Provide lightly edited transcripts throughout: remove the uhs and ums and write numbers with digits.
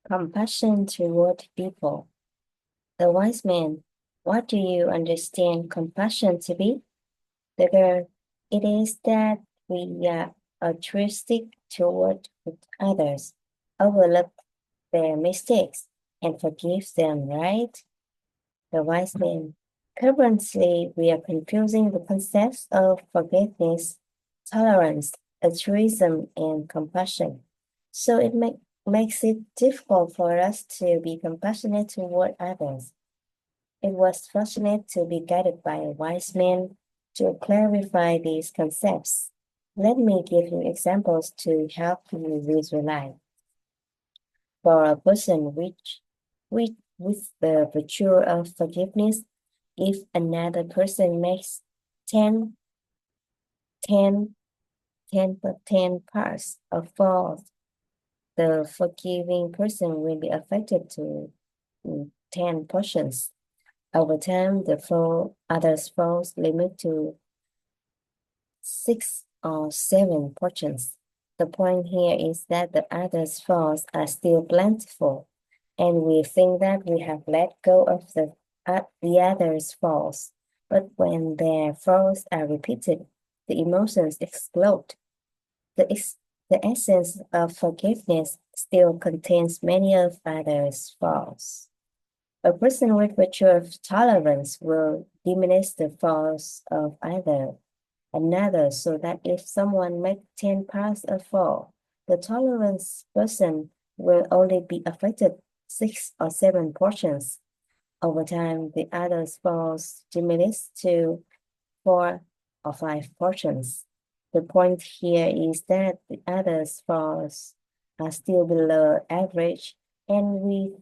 Compassion toward people. The wise man, what do you understand compassion to be? The girl, it is that we are altruistic toward others, overlook their mistakes, and forgive them, right? The wise man, currently we are confusing the concepts of forgiveness, tolerance, altruism, and compassion. So it makes it difficult for us to be compassionate toward others. It was fortunate to be guided by a wise man to clarify these concepts. Let me give you examples to help you visualize. For a person with the virtue of forgiveness, if another person makes 10 parts of fault, the forgiving person will be affected to 10 portions. Over time, the others' faults limit to 6 or 7 portions. The point here is that the others' faults are still plentiful, and we think that we have let go of the others' faults. But when their faults are repeated, the emotions explode. The essence of forgiveness still contains many of others' faults. A person with virtue of tolerance will diminish the faults of another, so that if someone makes 10 parts of fault, the tolerance person will only be affected 6 or 7 portions. Over time, the others' faults diminish to 4 or 5 portions. The point here is that the others' faults are still below average, and we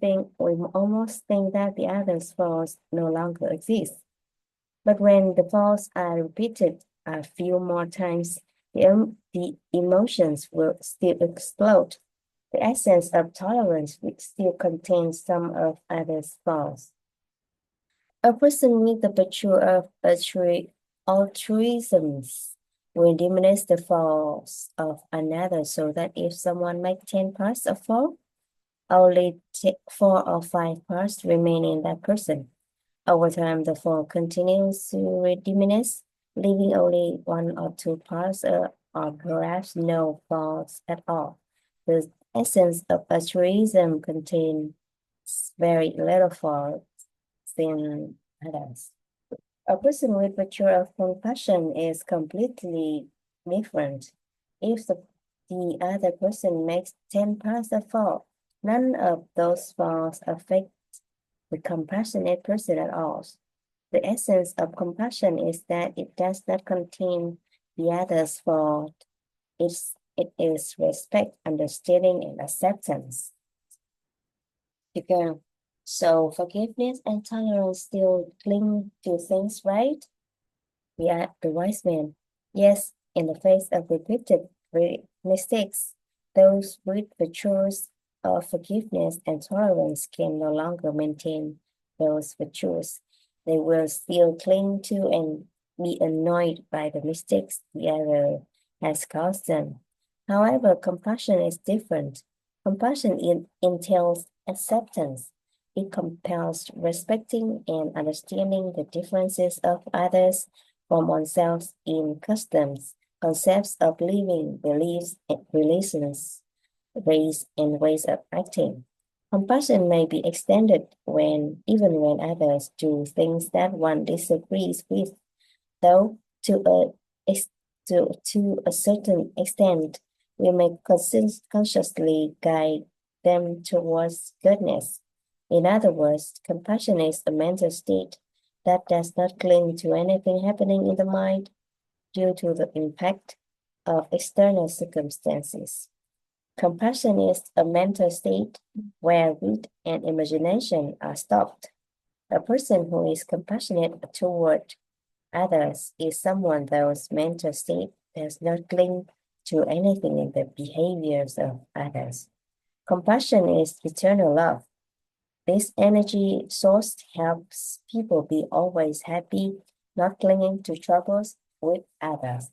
almost think that the others' faults no longer exist. But when the faults are repeated a few more times, the emotions will still explode. The essence of tolerance will still contain some of others' faults. A person with the virtue of altruism will diminish the faults of another, so that if someone makes 10 parts of fault, only 4 or 5 parts remain in that person. Over time, the fault continues to diminish, leaving only 1 or 2 parts or perhaps no faults at all. The essence of altruism contains very little faults in others. A person with virtue of compassion is completely different. If the other person makes 10 parts of fault, none of those faults affect the compassionate person at all. The essence of compassion is that it does not contain the other's fault. It is respect, understanding, and acceptance. Okay. So forgiveness and tolerance still cling to things, right? We are the wise man. Yes, in the face of repeated mistakes, those with virtues of forgiveness and tolerance can no longer maintain those virtues. They will still cling to and be annoyed by the mistakes the other has caused them. However, compassion is different. Compassion entails acceptance. It compels respecting and understanding the differences of others from oneself in customs, concepts of living, beliefs, relations, ways, and ways of acting. Compassion may be extended even when others do things that one disagrees with, though to a certain extent, we may consciously guide them towards goodness. In other words, compassion is a mental state that does not cling to anything happening in the mind due to the impact of external circumstances. Compassion is a mental state where wit and imagination are stopped. A person who is compassionate toward others is someone whose mental state does not cling to anything in the behaviors of others. Compassion is eternal love. This energy source helps people be always happy, not clinging to troubles with others.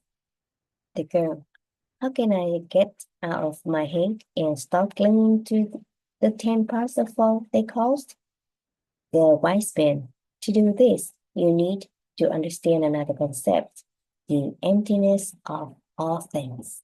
The girl, how can I get out of my head and stop clinging to the 10 parts of four they caused? The wise man. To do this, you need to understand another concept, the emptiness of all things.